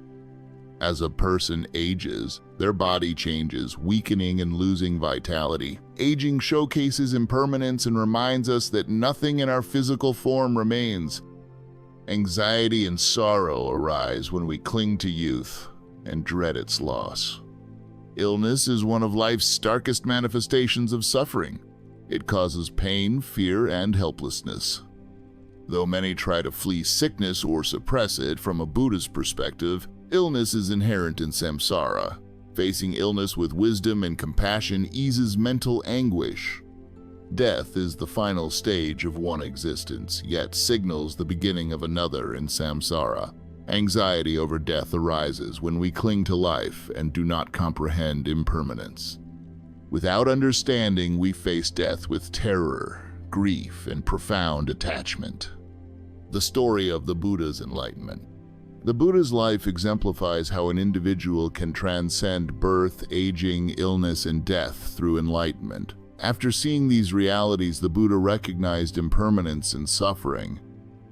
As a person ages, their body changes, weakening and losing vitality. Aging showcases impermanence and reminds us that nothing in our physical form remains. Anxiety and sorrow arise when we cling to youth and dread its loss. Illness is one of life's starkest manifestations of suffering. It causes pain, fear, and helplessness. Though many try to flee sickness or suppress it, from a Buddhist perspective, illness is inherent in samsara. Facing illness with wisdom and compassion eases mental anguish. Death is the final stage of one existence, yet signals the beginning of another in samsara. Anxiety over death arises when we cling to life and do not comprehend impermanence. Without understanding, we face death with terror, grief, and profound attachment. The story of the Buddha's enlightenment. The Buddha's life exemplifies how an individual can transcend birth, aging, illness, and death through enlightenment. After seeing these realities, the Buddha recognized impermanence and suffering.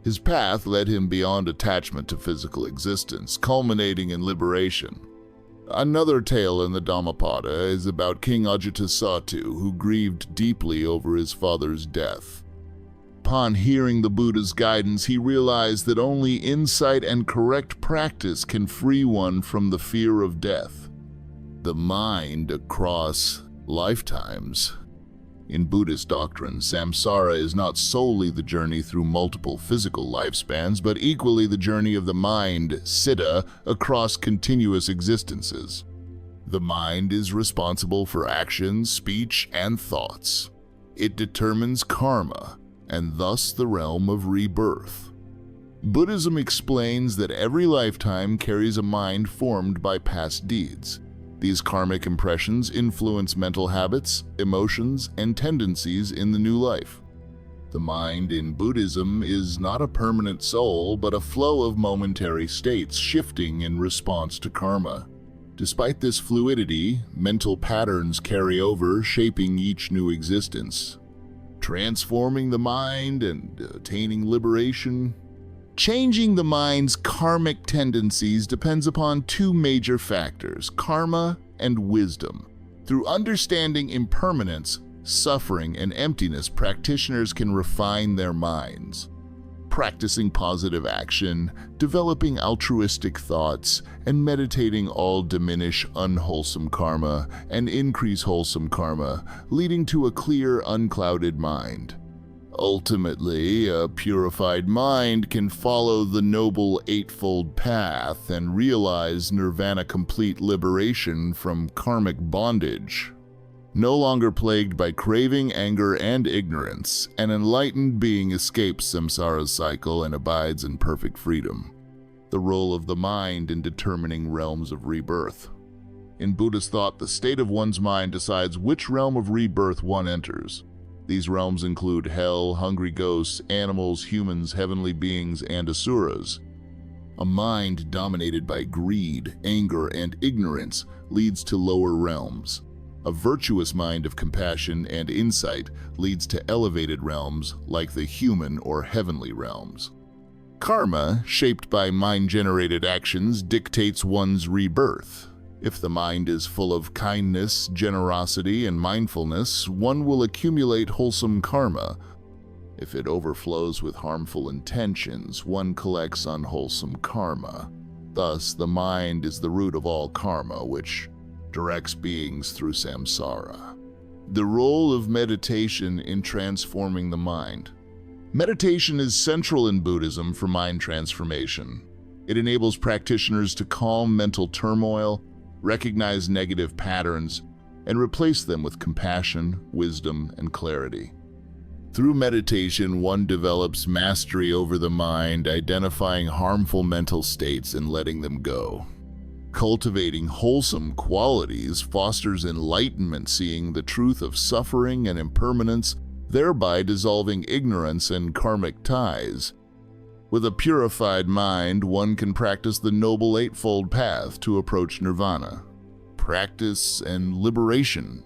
His path led him beyond attachment to physical existence, culminating in liberation. Another tale in the Dhammapada is about King Ajatasattu, who grieved deeply over his father's death. Upon hearing the Buddha's guidance, he realized that only insight and correct practice can free one from the fear of death. The mind across lifetimes. In Buddhist doctrine, samsara is not solely the journey through multiple physical lifespans, but equally the journey of the mind, citta, across continuous existences. The mind is responsible for actions, speech, and thoughts. It determines karma, and thus the realm of rebirth. Buddhism explains that every lifetime carries a mind formed by past deeds. These karmic impressions influence mental habits, emotions, and tendencies in the new life. The mind in Buddhism is not a permanent soul, but a flow of momentary states shifting in response to karma. Despite this fluidity, mental patterns carry over, shaping each new existence. Transforming the mind and attaining liberation. Changing the mind's karmic tendencies depends upon two major factors, karma and wisdom. Through understanding impermanence, suffering, and emptiness, practitioners can refine their minds. Practicing positive action, developing altruistic thoughts, and meditating all diminish unwholesome karma and increase wholesome karma, leading to a clear, unclouded mind. Ultimately, a purified mind can follow the Noble Eightfold Path and realize Nirvana, complete liberation from karmic bondage. No longer plagued by craving, anger, and ignorance, an enlightened being escapes Samsara's cycle and abides in perfect freedom. The role of the mind in determining realms of rebirth. In Buddhist thought, the state of one's mind decides which realm of rebirth one enters. These realms include hell, hungry ghosts, animals, humans, heavenly beings, and asuras. A mind dominated by greed, anger, and ignorance leads to lower realms. A virtuous mind of compassion and insight leads to elevated realms like the human or heavenly realms. Karma, shaped by mind-generated actions, dictates one's rebirth. If the mind is full of kindness, generosity, and mindfulness, one will accumulate wholesome karma. If it overflows with harmful intentions, one collects unwholesome karma. Thus, the mind is the root of all karma, which directs beings through samsara. The role of meditation in transforming the mind. Meditation is central in Buddhism for mind transformation. It enables practitioners to calm mental turmoil, recognize negative patterns, and replace them with compassion, wisdom, and clarity. Through meditation, one develops mastery over the mind, identifying harmful mental states and letting them go. Cultivating wholesome qualities fosters enlightenment, seeing the truth of suffering and impermanence, thereby dissolving ignorance and karmic ties. With a purified mind, one can practice the Noble Eightfold Path to approach nirvana. Practice and liberation.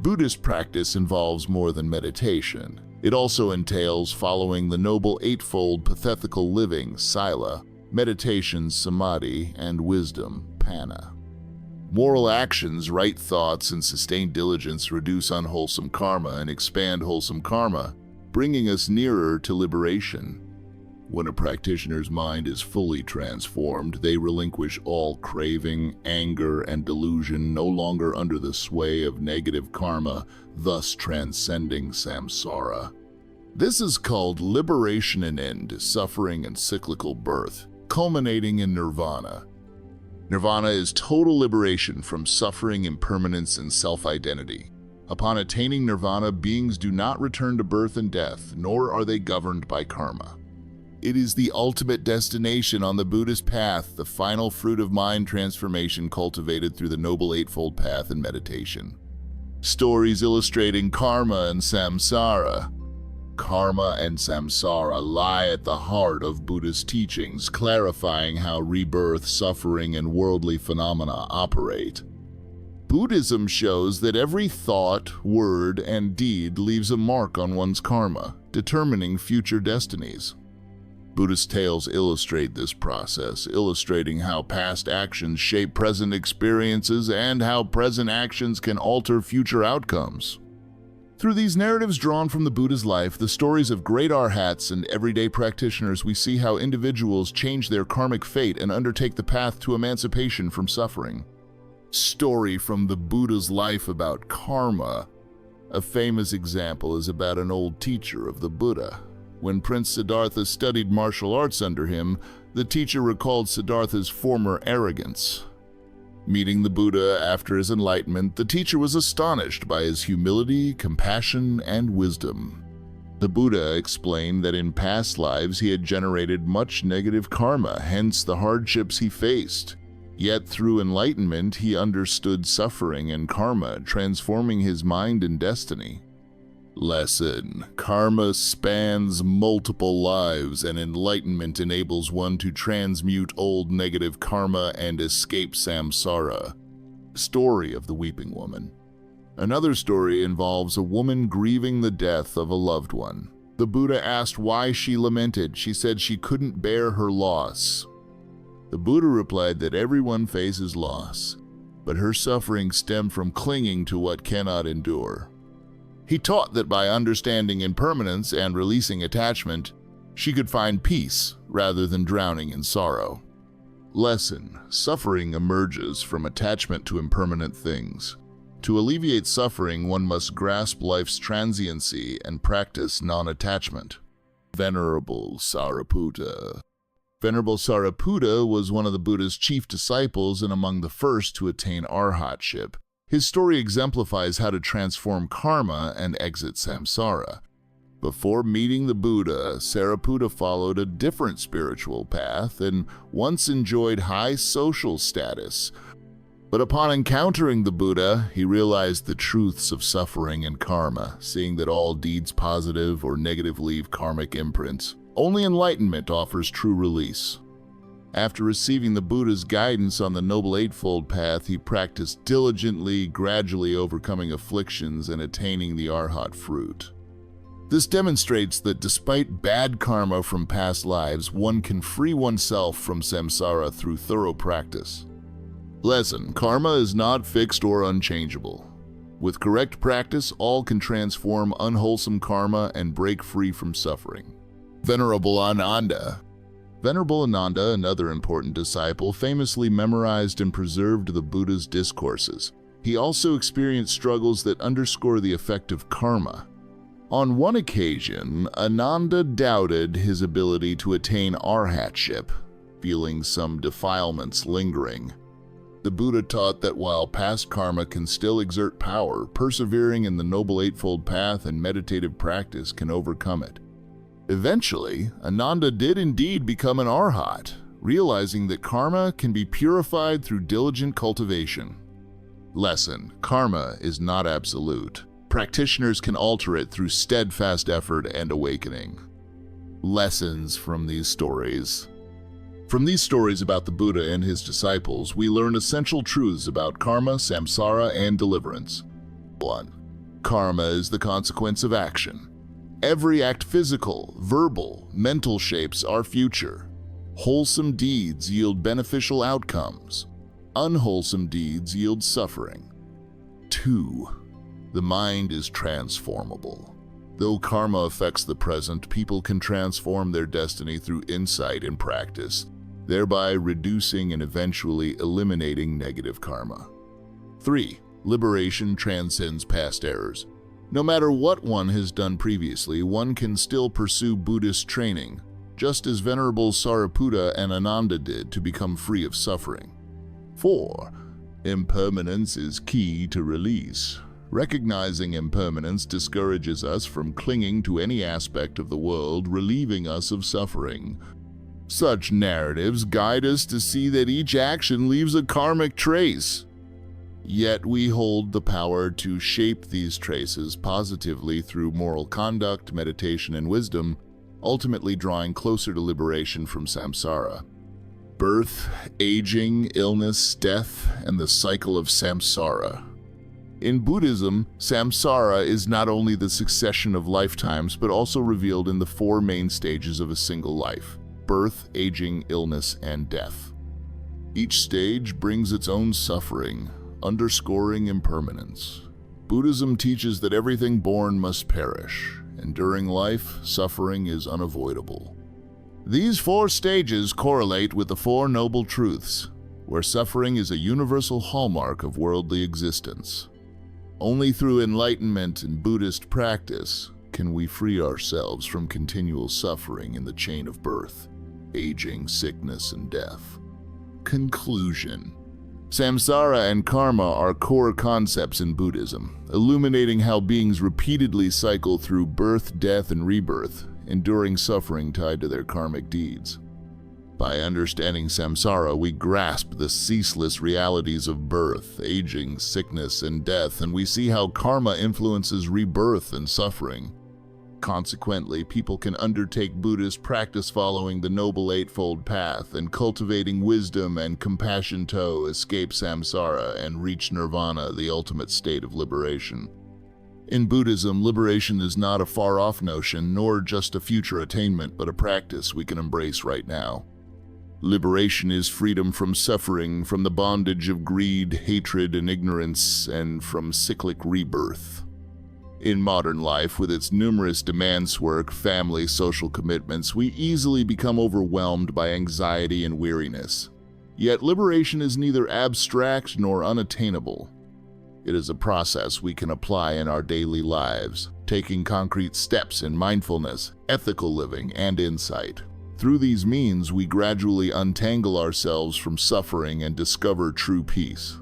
Buddhist practice involves more than meditation. It also entails following the Noble Eightfold Pathetical living, sila, meditation, samadhi, and wisdom, panna. Moral actions, right thoughts, and sustained diligence reduce unwholesome karma and expand wholesome karma, bringing us nearer to liberation. When a practitioner's mind is fully transformed, they relinquish all craving, anger, and delusion, no longer under the sway of negative karma, thus transcending samsara. This is called liberation and end to suffering and cyclical birth, culminating in nirvana. Nirvana is total liberation from suffering, impermanence, and self-identity. Upon attaining nirvana, beings do not return to birth and death, nor are they governed by karma. It is the ultimate destination on the Buddhist path, the final fruit of mind transformation cultivated through the Noble Eightfold Path and meditation. Stories illustrating karma and samsara. Karma and samsara lie at the heart of Buddhist teachings, clarifying how rebirth, suffering, and worldly phenomena operate. Buddhism shows that every thought, word, and deed leaves a mark on one's karma, determining future destinies. Buddhist tales illustrate this process, illustrating how past actions shape present experiences and how present actions can alter future outcomes. Through these narratives drawn from the Buddha's life, the stories of great arhats and everyday practitioners, we see how individuals change their karmic fate and undertake the path to emancipation from suffering. Story from the Buddha's life about karma. A famous example is about an old teacher of the Buddha. When Prince Siddhartha studied martial arts under him, the teacher recalled Siddhartha's former arrogance. Meeting the Buddha after his enlightenment, the teacher was astonished by his humility, compassion, and wisdom. The Buddha explained that in past lives he had generated much negative karma, hence the hardships he faced. Yet through enlightenment, he understood suffering and karma, transforming his mind and destiny. Lesson: karma spans multiple lives, and enlightenment enables one to transmute old negative karma and escape samsara. Story of the Weeping Woman. Another story involves a woman grieving the death of a loved one. The Buddha asked why she lamented. She said she couldn't bear her loss. The Buddha replied that everyone faces loss, but her suffering stemmed from clinging to what cannot endure. He taught that by understanding impermanence and releasing attachment, she could find peace rather than drowning in sorrow. Lesson: suffering emerges from attachment to impermanent things. To alleviate suffering, one must grasp life's transiency and practice non-attachment. Venerable Sariputta. Venerable Sariputta was one of the Buddha's chief disciples and among the first to attain arhatship. His story exemplifies how to transform karma and exit samsara. Before meeting the Buddha, Sariputta followed a different spiritual path and once enjoyed high social status. But upon encountering the Buddha, he realized the truths of suffering and karma, seeing that all deeds positive or negative leave karmic imprints. Only enlightenment offers true release. After receiving the Buddha's guidance on the Noble Eightfold Path, he practiced diligently, gradually overcoming afflictions and attaining the arhat fruit. This demonstrates that despite bad karma from past lives, one can free oneself from samsara through thorough practice. Lesson: karma is not fixed or unchangeable. With correct practice, all can transform unwholesome karma and break free from suffering. Venerable Ananda. Venerable Ananda, another important disciple, famously memorized and preserved the Buddha's discourses. He also experienced struggles that underscore the effect of karma. On one occasion, Ananda doubted his ability to attain arhatship, feeling some defilements lingering. The Buddha taught that while past karma can still exert power, persevering in the Noble Eightfold Path and meditative practice can overcome it. Eventually, Ananda did indeed become an arhat, realizing that karma can be purified through diligent cultivation. Lesson: karma is not absolute. Practitioners can alter it through steadfast effort and awakening. Lessons from these stories. From these stories about the Buddha and his disciples, we learn essential truths about karma, samsara, and deliverance. 1. Karma is the consequence of action. Every act, physical, verbal, mental, shapes our future. Wholesome deeds yield beneficial outcomes. Unwholesome deeds yield suffering. 2. The mind is transformable. Though karma affects the present, people can transform their destiny through insight and practice, thereby reducing and eventually eliminating negative karma. 3. Liberation transcends past errors. No matter what one has done previously, one can still pursue Buddhist training, just as Venerable Sariputta and Ananda did to become free of suffering. 4. Impermanence is key to release. Recognizing impermanence discourages us from clinging to any aspect of the world, relieving us of suffering. Such narratives guide us to see that each action leaves a karmic trace. Yet we hold the power to shape these traces positively through moral conduct, meditation, and wisdom, ultimately drawing closer to liberation from samsara. Birth, aging, illness, death, and the cycle of samsara. In Buddhism, samsara is not only the succession of lifetimes, but also revealed in the 4 main stages of a single life: birth, aging, illness, and death. Each stage brings its own suffering, underscoring impermanence. Buddhism teaches that everything born must perish, and during life, suffering is unavoidable. These 4 stages correlate with the 4 noble truths, where suffering is a universal hallmark of worldly existence. Only through enlightenment and Buddhist practice can we free ourselves from continual suffering in the chain of birth, aging, sickness, and death. Conclusion. Samsara and karma are core concepts in Buddhism, illuminating how beings repeatedly cycle through birth, death, and rebirth, enduring suffering tied to their karmic deeds. By understanding samsara, we grasp the ceaseless realities of birth, aging, sickness, and death, and we see how karma influences rebirth and suffering. Consequently, people can undertake Buddhist practice following the Noble Eightfold Path and cultivating wisdom and compassion to escape samsara and reach nirvana, the ultimate state of liberation. In Buddhism, liberation is not a far-off notion, nor just a future attainment, but a practice we can embrace right now. Liberation is freedom from suffering, from the bondage of greed, hatred, and ignorance, and from cyclic rebirth. In modern life, with its numerous demands, work, family, social commitments, we easily become overwhelmed by anxiety and weariness. Yet liberation is neither abstract nor unattainable. It is a process we can apply in our daily lives, taking concrete steps in mindfulness, ethical living, and insight. Through these means, we gradually untangle ourselves from suffering and discover true peace.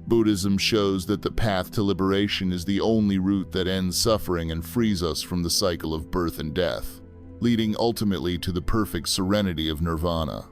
Buddhism shows that the path to liberation is the only route that ends suffering and frees us from the cycle of birth and death, leading ultimately to the perfect serenity of Nirvana.